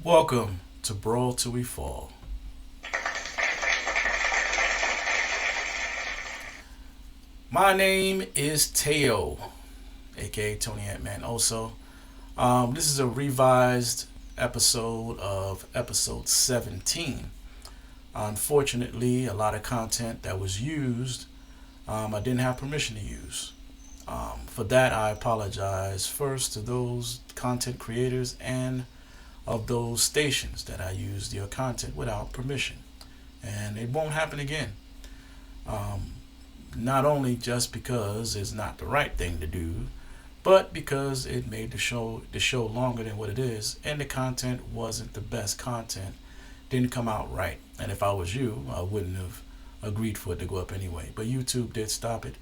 Welcome to Brawl Till We Fall. My name is Teo, aka Tony Ant-Man. Also, this is a revised episode of episode 17. Unfortunately, a lot of content that was used, I didn't have permission to use. For that, I apologize first to those content creators and of those stations that I used your content without permission. And it won't happen again. Um, Not only just because it's not the right thing to do, but because it made the show longer than what it is, and the content wasn't the best content. Didn't come out right. And if I was you, I wouldn't have agreed for it to go up anyway. But YouTube did stop it.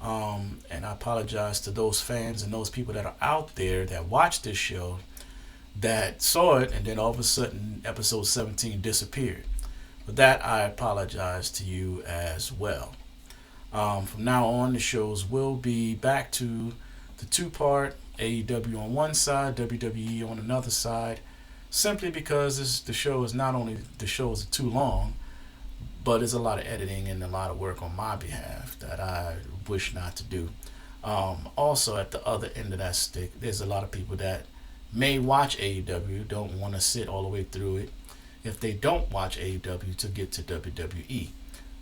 And I apologize to those fans and those people that are out there that watch this show that saw it and then all of a sudden episode 17 disappeared. For that, I apologize to you as well. From now on, the shows will be back to the two-part AEW on one side, WWE on another side, simply because the show is not only the shows are too long, but there's a lot of editing and a lot of work on my behalf that I wish not to do. Also, at the other end of that stick, there's a lot of people that may watch AEW, don't want to sit all the way through it if they don't watch AEW to get to WWE.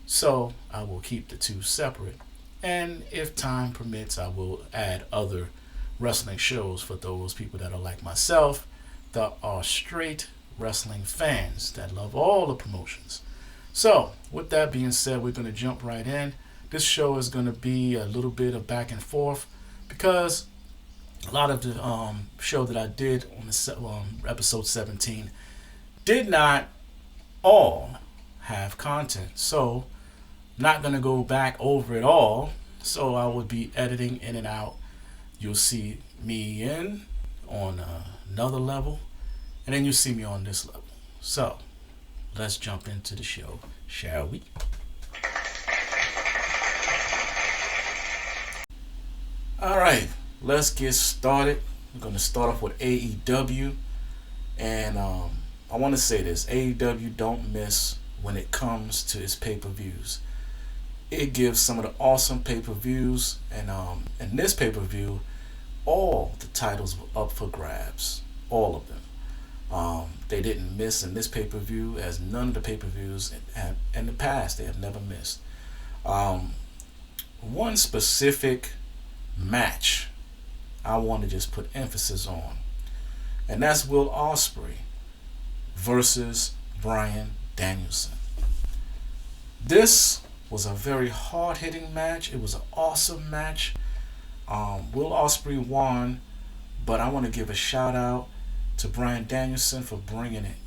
So I will keep the two separate. And if time permits, I will add other wrestling shows for those people that are like myself, that are straight wrestling fans that love all the promotions. So, with that being said, we're going to jump right in. This show is going to be a little bit of back and forth because a lot of the show that I did on the episode 17 did not all have content. So, not going to go back over it all. So, I would be editing in and out. You'll see me in on another level, and then you'll see me on this level. So, let's jump into the show, shall we? All right, let's get started. We're going to start off with AEW. And I want to say this: AEW don't miss when it comes to its pay-per-views. It gives some of the awesome pay-per-views, and in this pay-per-view, all the titles were up for grabs, all of them. They didn't miss in this pay-per-view, as none of the pay-per-views in the past they have never missed. One specific match I want to just put emphasis on, and that's Will Ospreay versus Bryan Danielson. This was a very hard-hitting match. It was an awesome match. Will Ospreay won, but I want to give a shout out to Bryan Danielson for bringing it.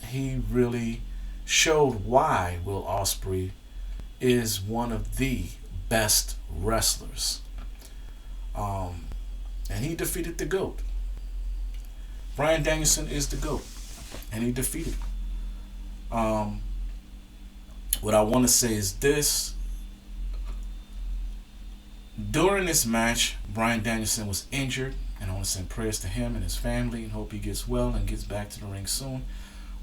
He really showed why Will Ospreay is one of the best wrestlers. And he defeated the GOAT. Bryan Danielson is the GOAT, and he defeated him. What I want to say is this. During this match, Bryan Danielson was injured, and I want to send prayers to him and his family and hope he gets well and gets back to the ring soon.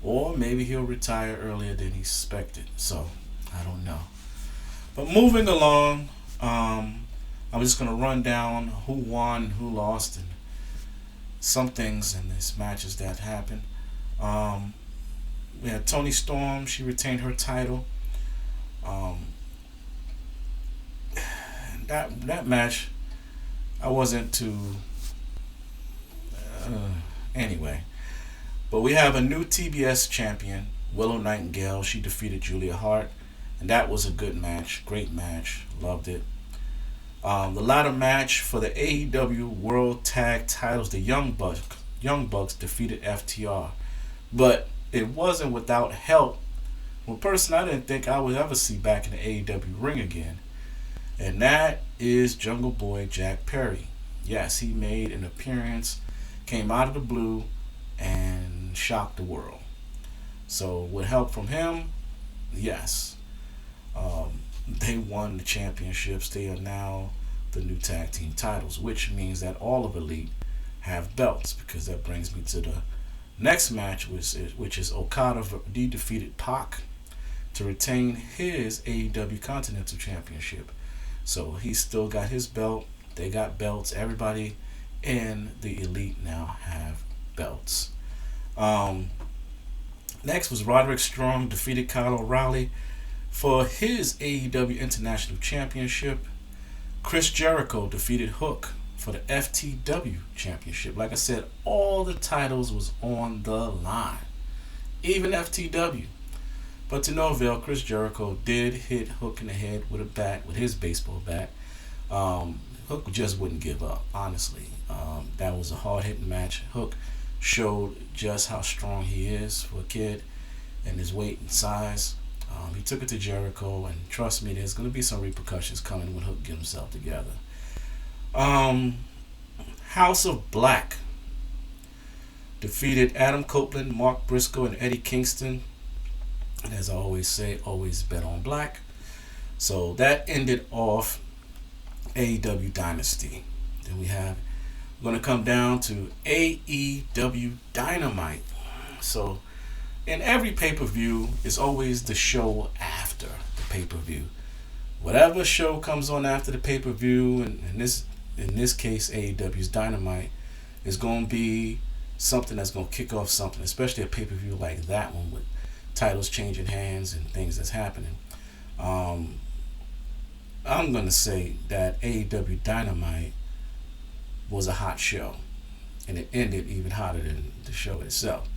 Or maybe he'll retire earlier than he expected. So, I don't know. But moving along, I'm just going to run down who won and who lost and some things in these matches that happened. We had Toni Storm. She retained her title. That match, I wasn't too. Anyway, but we have a new TBS champion, Willow Nightingale. She defeated Julia Hart, and that was a good match, great match, loved it. The ladder match for the AEW World Tag Titles, the Young Bucks defeated FTR, but it wasn't without help. One person I didn't think I would ever see back in the AEW ring again, and that is Jungle Boy Jack Perry. Yes, he made an appearance, came out of the blue, and shocked the world. So with help from him, yes, they won the championships. They are now the new tag team titles, which means that all of Elite have belts, because that brings me to the Next match which is Okada defeated Pac to retain his AEW Continental Championship. So he's still got his belt. They got belts. Everybody in the Elite now have belts. Next was Roderick Strong defeated Kyle O'Reilly for his AEW International Championship. Chris Jericho defeated Hook for the FTW Championship. Like I said, all the titles was on the line, even FTW. But to no avail, Chris Jericho did hit Hook in the head with a bat, with his baseball bat. Hook just wouldn't give up, honestly. That was a hard-hitting match. Hook showed just how strong he is for a kid and his weight and size. He took it to Jericho, and trust me, there's going to be some repercussions coming when Hook gets himself together. House of Black defeated Adam Copeland, Mark Briscoe, and Eddie Kingston. And as I always say, always bet on black. So that ended off AEW Dynasty. Then we're going to come down to AEW Dynamite. So in every pay-per-view, it's always the show after the pay-per-view. Whatever show comes on after the pay-per-view, and in this case, AEW's Dynamite, is going to be something that's going to kick off something, especially a pay-per-view like that one with titles changing hands and things that's happening. I'm going to say that AEW Dynamite was a hot show, and it ended even hotter than the show itself.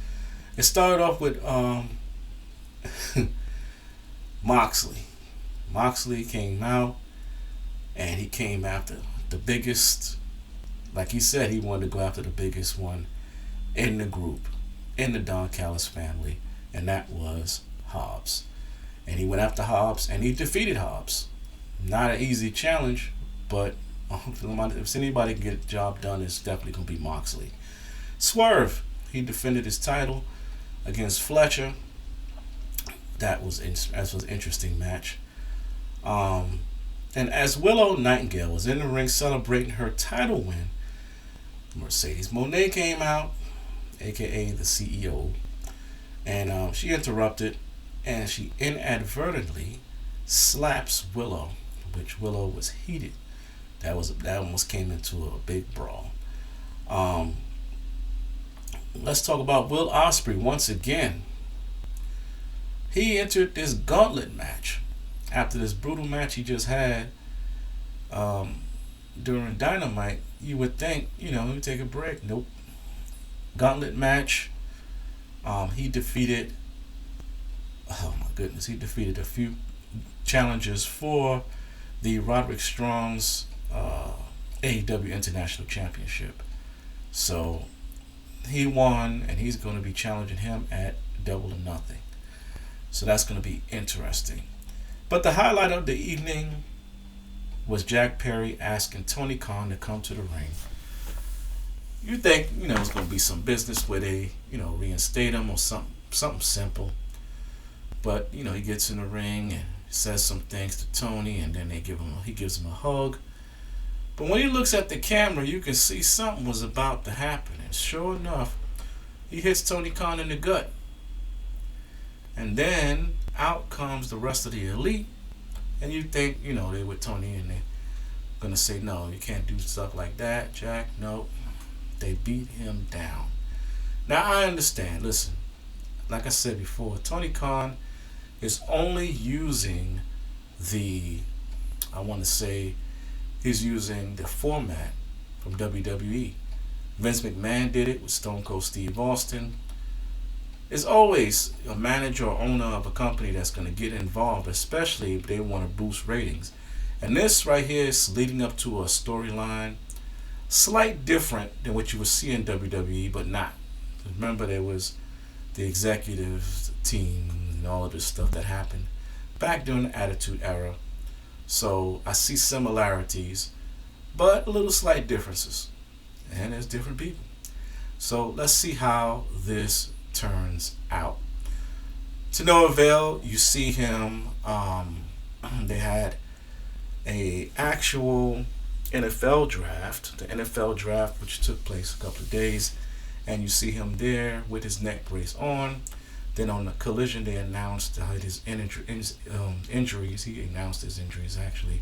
It started off with Moxley. Moxley came out, and he came after the biggest, like he said, he wanted to go after the biggest one in the group, in the Don Callis family, and that was Hobbs. And he went after Hobbs, and he defeated Hobbs. Not an easy challenge, but if anybody can get the job done, it's definitely going to be Moxley. Swerve, he defended his title against Fletcher. That was an interesting match. And as Willow Nightingale was in the ring celebrating her title win, Mercedes Moné came out, aka the CEO, and she interrupted, and she inadvertently slaps Willow, which Willow was heated. That almost came into a big brawl. Let's talk about Will Ospreay once again. He entered this gauntlet match after this brutal match he just had during Dynamite. You would think, you take a break. Nope. Gauntlet match. He defeated a few challengers for the Roderick Strong's AEW International Championship. So he won, and he's going to be challenging him at Double or Nothing. So that's going to be interesting. But the highlight of the evening was Jack Perry asking Tony Khan to come to the ring. You think, it's going to be some business where they, reinstate him or something simple. But, he gets in the ring and says some things to Tony, and then he gives him a hug. But when he looks at the camera, you can see something was about to happen. And sure enough, he hits Tony Khan in the gut. And then out comes the rest of the Elite. And you think, they with Tony and they're going to say, no, you can't do stuff like that, Jack. No, they beat him down. Now, I understand. Listen, like I said before, Tony Khan is only using he's using the format from WWE. Vince McMahon did it with Stone Cold Steve Austin. There's always a manager or owner of a company that's going to get involved, especially if they want to boost ratings. And this right here is leading up to a storyline slight different than what you would see in WWE, but not. Remember, there was the executive team and all of this stuff that happened back during the Attitude Era. So I see similarities, but a little slight differences. And there's different people. So let's see how this turns out. To no avail, you see him, they had a actual NFL draft, the NFL draft, which took place a couple of days and you see him there with his neck brace on. Then on the Collision, they announced his injuries. He announced his injuries actually,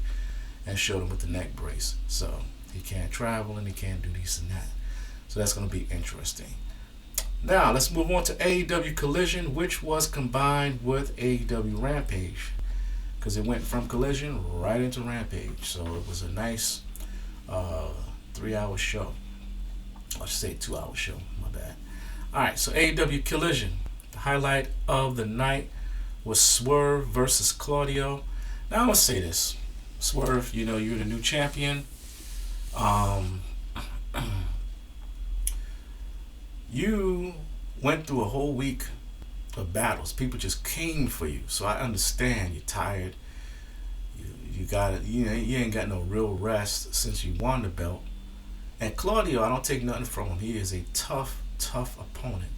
and showed him with the neck brace. So he can't travel and he can't do this and that. So that's going to be interesting. Now let's move on to AEW Collision, which was combined with AEW Rampage, because it went from Collision right into Rampage. So it was a nice 3-hour show. I should say 2-hour show. My bad. All right. So AEW Collision. The highlight of the night was Swerve versus Claudio. Now I'm gonna say this. Swerve, you know you're the new champion. You went through a whole week of battles. People just came for you. So I understand you're tired. You got it. You ain't got no real rest since you won the belt. And Claudio, I don't take nothing from him. He is a tough opponent.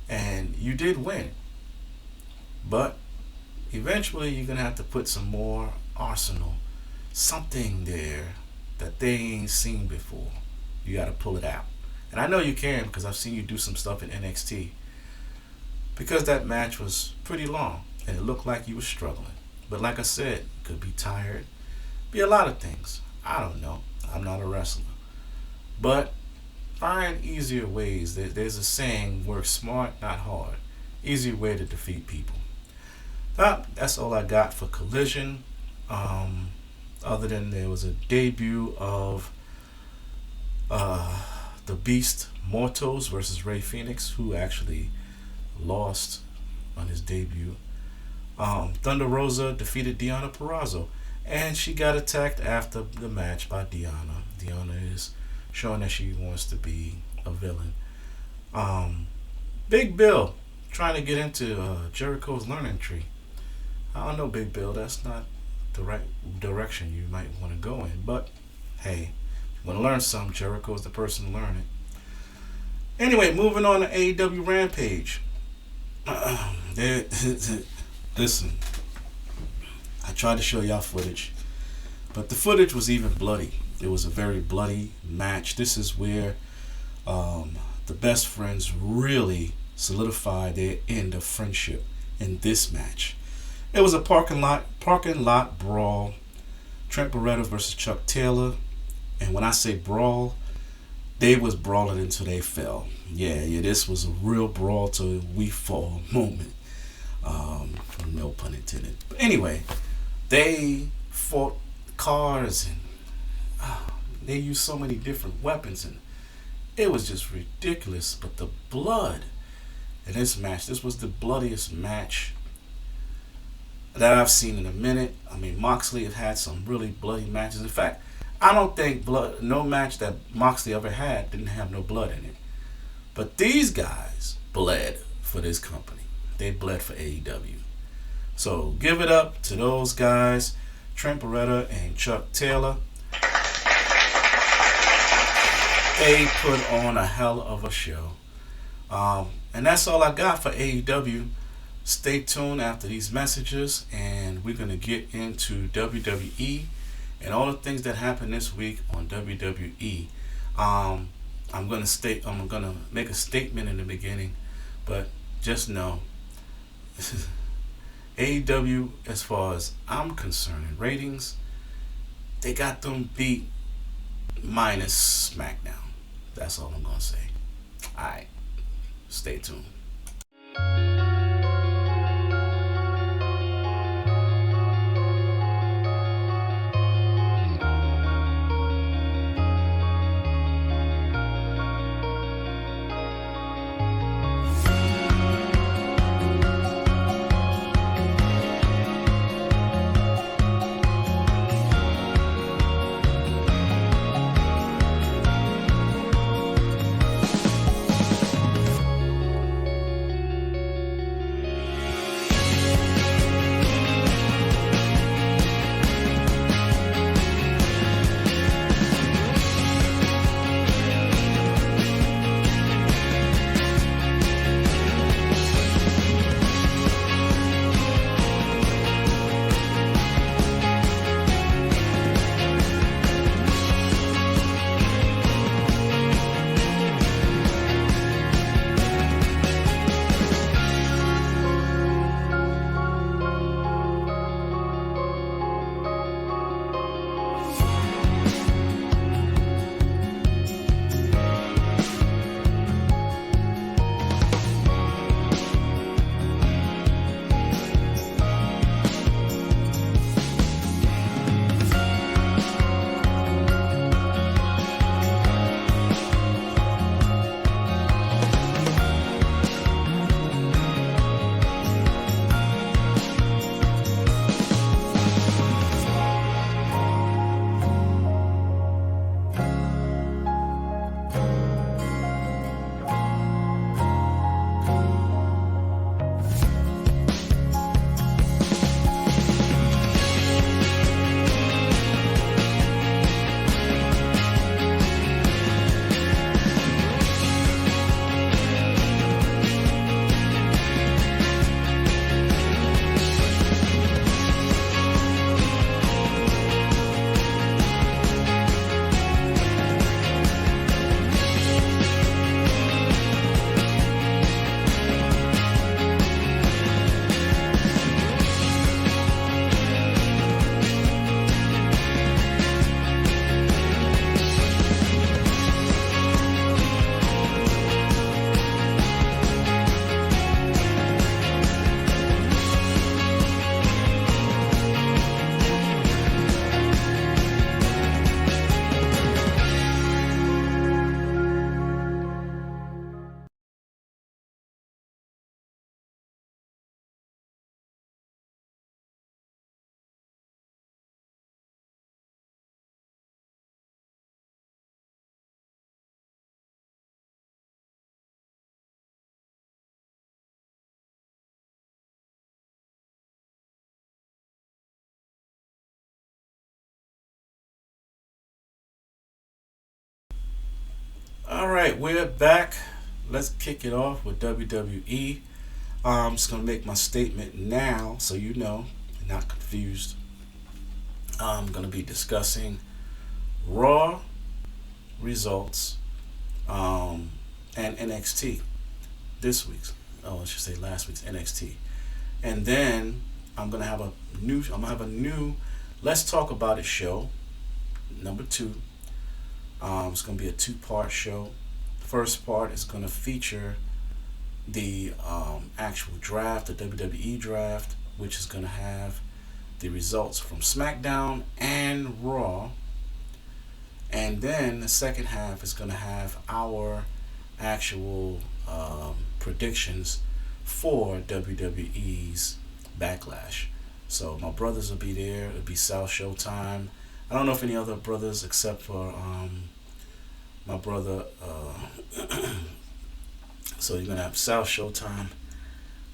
And you did win. But eventually you're going to have to put some more arsenal. Something there that they ain't seen before. You got to pull it out. And I know you can, because I've seen you do some stuff in NXT. Because that match was pretty long. And it looked like you were struggling. But like I said, could be tired. Be a lot of things. I don't know. I'm not a wrestler. But find easier ways. There's a saying, work smart, not hard. Easier way to defeat people. That's all I got for Collision. Other than there was a debut of the Beast Mortos versus Rey Fenix, who actually lost on his debut. Thunder Rosa defeated Deonna Purrazzo, and she got attacked after the match by Deonna. Deonna is showing that she wants to be a villain. Big Bill trying to get into Jericho's learning tree. I don't know, Big Bill, that's not the right direction you might want to go in. But hey, if you want to learn something, Jericho's the person to learn it. Anyway, moving on to AEW Rampage. Listen, I tried to show y'all footage, but the footage was even bloody. It was a very bloody match. This is where the best friends really solidified their end of friendship in this match. It was a parking lot brawl. Trent Beretta versus Chuck Taylor. And when I say brawl, they was brawling until they fell. Yeah, this was a real brawl till we fall moment. No pun intended. But anyway, they fought cars and they used so many different weapons, and it was just ridiculous. But the blood in this match, this was the bloodiest match that I've seen in a minute. I mean, Moxley have had some really bloody matches. In fact, I don't think no match that Moxley ever had didn't have no blood in it. But these guys bled for this company. They bled for AEW. So give it up to those guys, Trent Beretta and Chuck Taylor. They put on a hell of a show. And that's all I got for AEW. Stay tuned after these messages, and we're going to get into WWE and all the things that happened this week on WWE. I'm going to make a statement in the beginning, but just know AEW, as far as I'm concerned, in ratings, they got them beat minus SmackDown. That's all I'm going to say. Alright, stay tuned. All right, we're back. Let's kick it off with WWE. I'm just gonna make my statement now, so you know, not confused. I'm gonna be discussing Raw results and NXT this week's. Oh, I should say last week's NXT, and then I'm gonna have a new Let's Talk About It show number two. It's gonna be a two-part show. First part is gonna feature the actual draft, the WWE draft, which is gonna have the results from SmackDown and Raw. And then the second half is going to have our actual predictions for WWE's Backlash. So my brothers will be there. It'll be South Showtime. I don't know if any other brothers except for my brother. So you're going to have South Showtime.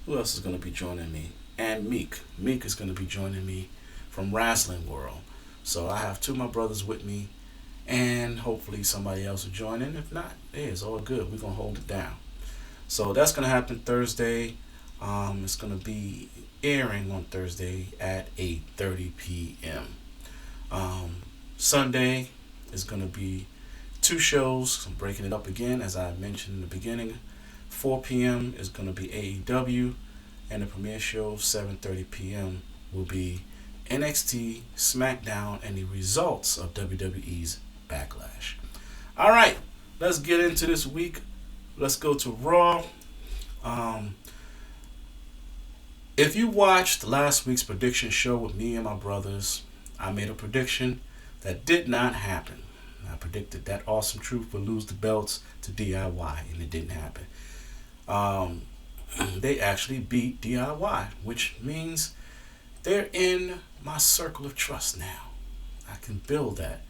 Who else is going to be joining me? And Meek. Meek is going to be joining me from Wrestling World. So I have two of my brothers with me, and hopefully somebody else will join in. If not, hey, it's all good. We're going to hold it down. So that's going to happen Thursday. It's going to be airing on Thursday at 8:30 p.m. Sunday is going to be two shows. I'm breaking it up again, as I mentioned in the beginning. 4 p.m. is going to be AEW, and the premiere show, 7:30 p.m., will be NXT, SmackDown, and the results of WWE's Backlash. All right, let's get into this week. Let's go to Raw. If you watched last week's prediction show with me and my brothers, I made a prediction that did not happen. I predicted that Awesome Truth would lose the belts to DIY, and it didn't happen. They actually beat DIY, which means they're in my circle of trust now. I can build that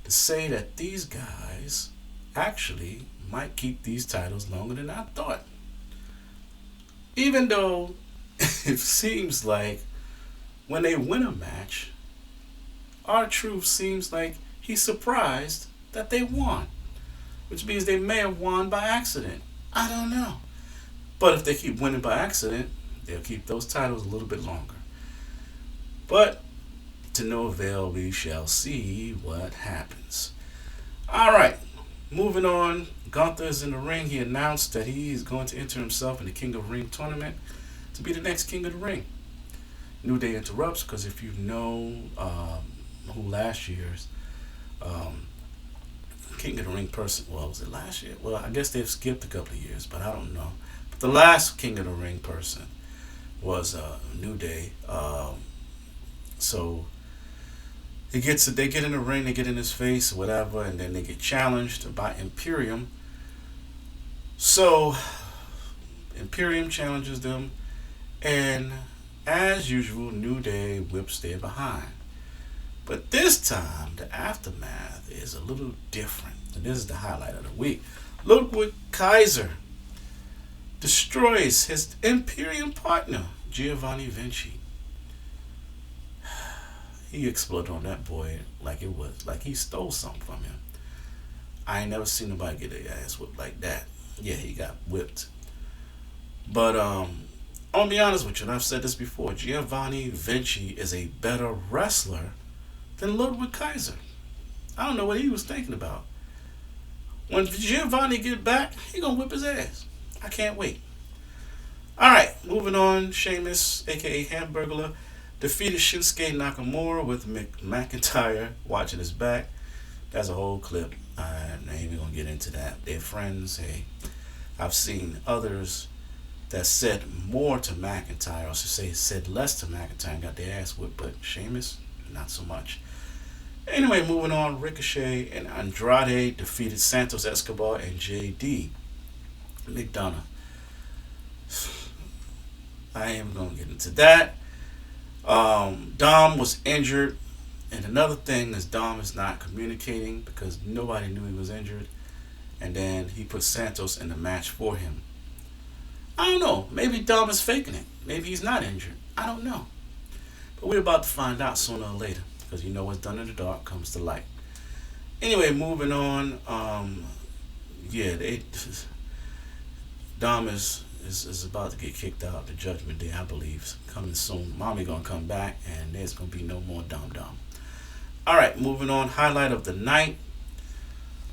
to say that these guys actually might keep these titles longer than I thought. Even though it seems like when they win a match, R-Truth seems like he's surprised that they won, which means they may have won by accident. I don't know. But if they keep winning by accident, they'll keep those titles a little bit longer. But to no avail, we shall see what happens. All right, moving on. Gunther is in the ring. He announced that he is going to enter himself in the King of the Ring tournament to be the next King of the Ring. New Day interrupts because if you know who last year's King of the Ring person, well, was it last year? Well, I guess they've skipped a couple of years, but I don't know. But the last King of the Ring person was New Day. So they get in the ring, they get in his face, whatever, and then they get challenged by Imperium. So Imperium challenges them, and as usual, New Day whips their behind. But this time, the aftermath is a little different. And this is the highlight of the week. Ludwig Kaiser destroys his Imperium partner, Giovanni Vinci. He exploded on that boy like he stole something from him. I ain't never seen nobody get their ass whipped like that. Yeah, he got whipped. But I'll be honest with you, and I've said this before, Giovanni Vinci is a better wrestler than Ludwig Kaiser. I don't know what he was thinking about. When Giovanni get back, he gonna whip his ass. I can't wait. Alright, moving on. Sheamus, aka Hamburglar, defeated Shinsuke Nakamura with McIntyre watching his back. That's a whole clip. I'm not even gonna get into that. They're friends. Hey, I've seen others that said more to McIntyre, or should say said less to McIntyre and got their ass whipped, but Sheamus, not so much. Anyway, moving on, Ricochet and Andrade defeated Santos Escobar and JD McDonough. I am going to get into that. Dom was injured, and another thing is Dom is not communicating because nobody knew he was injured, and then he put Santos in the match for him. I don't know. Maybe Dom is faking it. Maybe he's not injured. I don't know. But we're about to find out sooner or later, because you know what's done in the dark comes to light. Anyway, moving on. yeah, Dom is about to get kicked out. The Judgment Day, I believe, coming soon. Mommy gonna come back, and there's gonna be no more Dom. All right, moving on. Highlight of the night.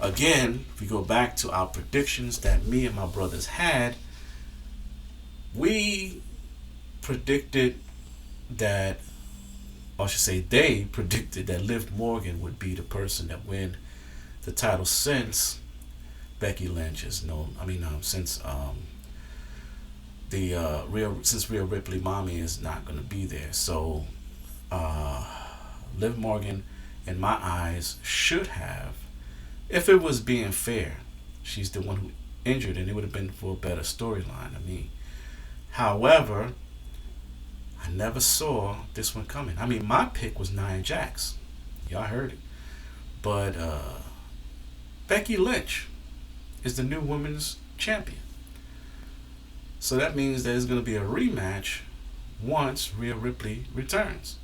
Again, if we go back to our predictions that me and my brothers had, we predicted that, or I should say, they predicted that Liv Morgan would be the person that win the title since Becky Lynch is known. Since since Rhea Ripley, mommy is not going to be there. So, Liv Morgan, in my eyes, should have, if it was being fair. She's the one who injured, and it would have been for a better storyline to me. However, I never saw this one coming. My pick was Nia Jax. Y'all heard it. But Becky Lynch is the new women's champion. So that means there's going to be a rematch once Rhea Ripley returns.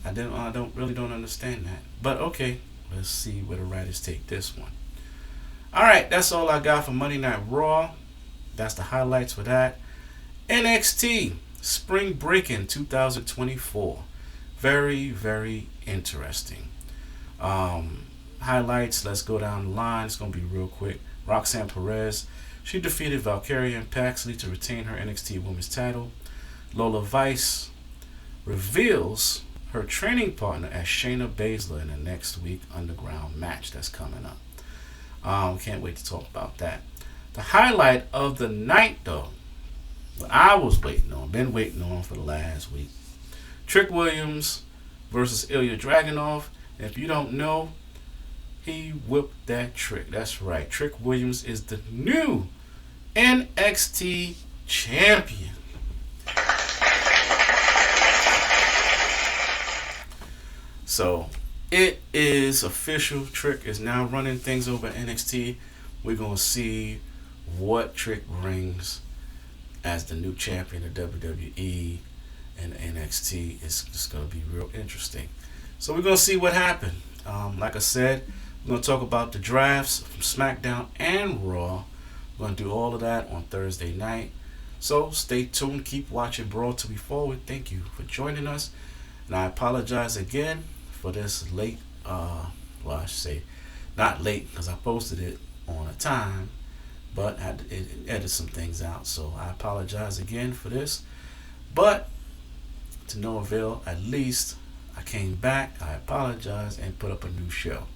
I don't understand that. But okay, let's see where the writers take this one. All right, that's all I got for Monday Night Raw. That's the highlights for that. NXT Spring Breaking 2024. Very, very interesting. Highlights, let's go down the line. It's going to be real quick. Roxanne Perez, she defeated Valkyria and Paxley to retain her NXT Women's title. Lola Vice reveals her training partner as Shayna Baszler in the next week Underground match that's coming up. Can't wait to talk about that. The highlight of the night, though, what I was been waiting on for the last week. Trick Williams versus Ilya Dragunov. And if you don't know, he whipped that Trick. That's right. Trick Williams is the new NXT champion. So it is official. Trick is now running things over at NXT. We're going to see what Trick brings as the new champion of WWE and NXT. It's just going to be real interesting. So we're going to see what happened. Like I said, we're going to talk about the drafts from SmackDown and Raw. We're going to do all of that on Thursday night. So stay tuned. Keep watching Brawl till we forward. Thank you for joining us. And I apologize again for this late, I should say not late because I posted it on a time, but I had to edit some things out. So I apologize again for this. But to no avail, at least I came back, I apologized, and put up a new show.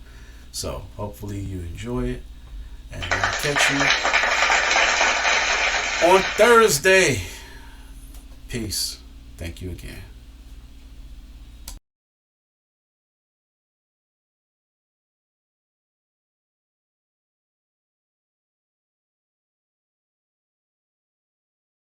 So hopefully you enjoy it, and I'll catch you on Thursday. Peace. Thank you again.